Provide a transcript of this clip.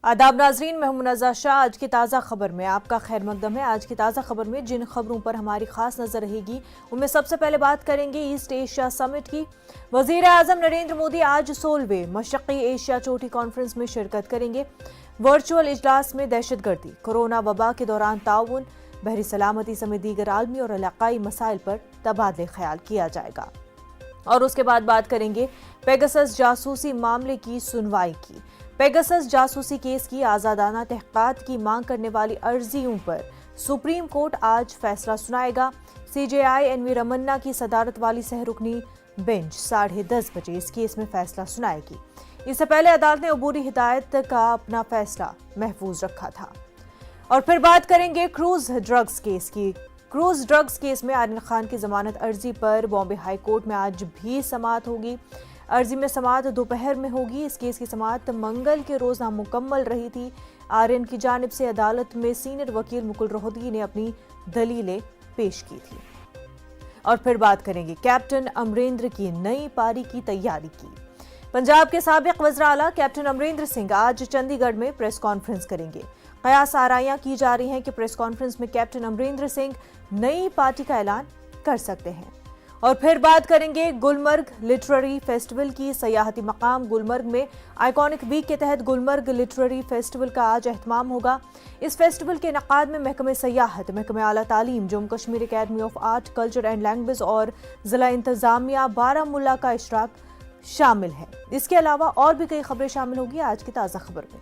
आदाब नाजरीन, मैं मुनज़्ज़ा शाह। आज की ताज़ा खबर में आपका खैर मकदम है। आज की ताज़ा खबर में जिन खबरों पर हमारी खास नजर रहेगी उनमें सबसे पहले बात करेंगे ईस्ट एशिया समिट की। वज़ीर आज़म नरेंद्र मोदी आज 16वें मशरक़ी एशिया चोटी कॉन्फ्रेंस में शिरकत करेंगे। वर्चुअल इजलास में दहशतगर्दी, कोरोना वबा के दौरान ताउन, बहरी सलामती समेत दीगर आलमी और इलाकाई मसाइल पर तबादले ख्याल किया जाएगा। और उसके बाद बात करेंगे पेगासस जासूसी मामले की सुनवाई की। पेगासस जासूसी केस की आज़ादाना तहक़ीक़ात की मांग करने वाली अर्जियों पर सुप्रीम कोर्ट आज फैसला सुनाएगा। सीजेआई एनवी रमन्ना की सदारत वाली सहरुकनी बेंच 10:30 बजे इस केस में फैसला सुनाएगी। इससे पहले अदालत ने अबूरी हिदायत का अपना फैसला महफूज रखा था। और फिर बात करेंगे क्रूज ड्रग्स केस की। क्रूज ड्रग्स केस में आरिन खान की जमानत अर्जी पर बॉम्बे हाई कोर्ट में आज भी समाअत होगी। अर्जी में समाअत दोपहर में होगी। इस केस की समाअत मंगल के रोज नामुकम्मल रही थी। आर्यन की जानिब से अदालत में सीनियर वकील मुकुल रोहतगी ने अपनी दलीलें पेश की थी। और फिर बात करेंगे कैप्टन अमरिंदर की नई पारी की तैयारी की। पंजाब के साबिक वज़ीर आला कैप्टन अमरिंदर सिंह आज चंडीगढ़ में प्रेस कॉन्फ्रेंस करेंगे। कयास आराइयां की जा रही हैं कि प्रेस कॉन्फ्रेंस में कैप्टन अमरिंदर सिंह नई पार्टी का ऐलान कर सकते हैं। और फिर बात करेंगे गुलमर्ग लिटरेरी फेस्टिवल की। सयाहती मकाम गुलमर्ग में आइकॉनिक वीक के तहत गुलमर्ग लिटरेरी फेस्टिवल का आज एहतमाम होगा। इस फेस्टिवल के इनेकाद में महकमे सयाहत, महकमे आला तालीम, Jammu Kashmir academy of art, culture and language और जिला इंतजामिया बारामुल्ला का इशराक शामिल है। इसके अलावा और भी कई खबरें शामिल होगी आज की ताज़ा खबर में।